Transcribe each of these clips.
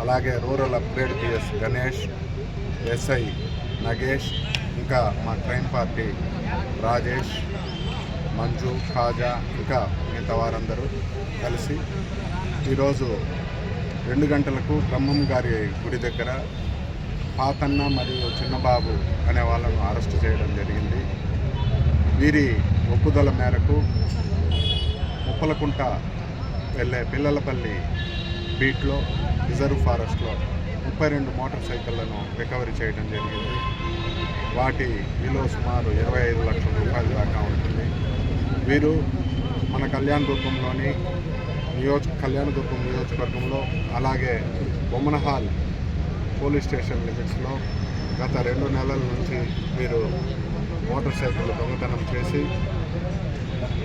అలాగే rural upgrade PS Ganesh, SI Nagesh, ఇంకా మా క్రైమ్ పార్టీ రాజేష్, మంజు, ఖాజా, ఇంకా మిగతా వారందరూ కలిసి ఈరోజు 2 గంటలకు బ్రహ్మం గారి గుడి దగ్గర పాతన్న మరియు చిన్నబాబు అనే వాళ్ళను అరెస్టు చేయడం జరిగింది. వీరి ఒప్పుదల మేరకు ముప్పలకుంట వెళ్ళే పిల్లలపల్లి బీట్లో రిజర్వ్ ఫారెస్ట్లో 32 మోటార్ సైకిళ్లను రికవరీ చేయడం జరిగింది. వాటి విలువ సుమారు 25 లక్షల రూపాయల దాకా ఉంటుంది. వీరు మన కళ్యాణదుర్గంలోని కళ్యాణదుర్గం నియోజకవర్గంలో అలాగే బొమ్మనహాల్ పోలీస్ స్టేషన్ లిమిట్స్లో గత 2 నెలల నుంచి వీరు మోటార్ సైకిల్ దొంగతనం చేసి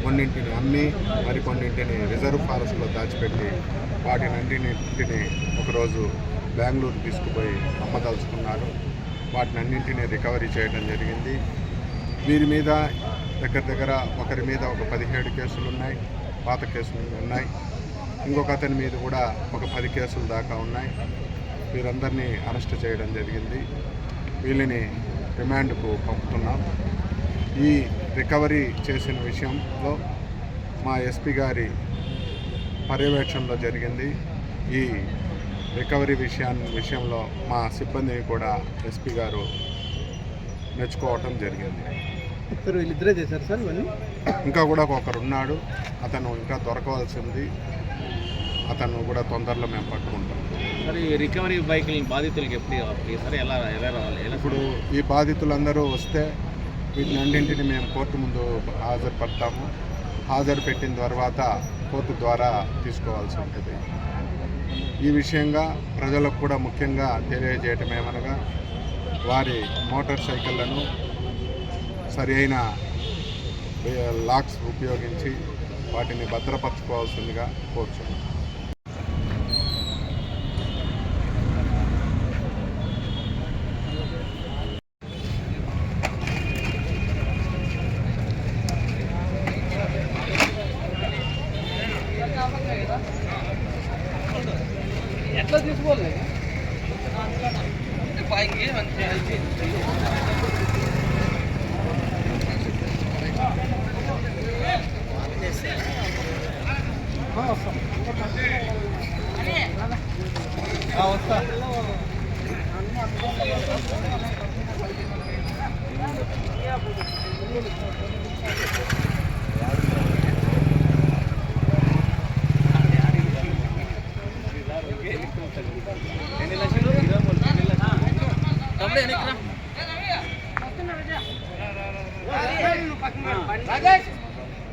కొన్నింటిని అమ్మి మరికొన్నింటిని రిజర్వ్ ఫారెస్ట్లో దాచిపెట్టి వాటినన్నింటిని ఒకరోజు బెంగళూరు తీసుకుపోయి అమ్మదలుచుకున్నారు. వాటినన్నింటినీ రికవరీ చేయడం జరిగింది. వీరి మీద దగ్గర ఒకరి మీద ఒక 17 కేసులు ఉన్నాయి, పాత కేసులు ఉన్నాయి. ఇంకొక అతని మీద కూడా ఒక 10 కేసులు దాకా ఉన్నాయి. వీరందరినీ అరెస్ట్ చేయడం జరిగింది. వీళ్ళని రిమాండ్కు పంపుతున్నాం. ఈ రికవరీ చేసిన విషయంలో మా ఎస్పీ గారి పర్యవేక్షణలో జరిగింది. ఈ రికవరీ విషయంలో మా సిబ్బందిని కూడా ఎస్పీ గారు మెచ్చుకోవటం జరిగింది. వీళ్ళిద్దరే చేశారు సార్ ఇవన్నీ? ఇంకా కూడా ఒకరున్నాడు, అతను ఇంకా దొరకవలసింది. అతను కూడా తొందరలో మేము పట్టుకుంటాం. మరి రికవరీ బైకుల బాధితులకి ఎప్పుడు సార్ ఎలా రావాలి? ఇప్పుడు ఈ బాధితులందరూ వస్తే వీటినన్నింటినీ మేము కోర్టు ముందు హాజరుపడతాము. హాజరు పెట్టిన తర్వాత కోర్టు ద్వారా తీసుకోవాల్సి ఉంటుంది. ఈ విషయంగా ప్రజలకు కూడా ముఖ్యంగా తెలియజేయటం ఏమనగా వారి మోటార్ సైకిళ్లను సరి అయిన లాక్స్ ఉపయోగించి వాటిని భద్రపరచుకోవాల్సిందిగా కోరుచున్నాం. ఎట్లా తీసుకోవాలి? వస్తా ఎన్ని లక్షలు?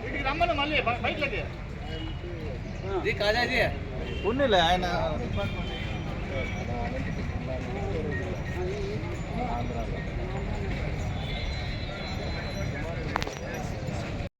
23 రమ్మను మళ్ళీ బయటలోకి కాజాజీ ఉన్నిలే ఆయన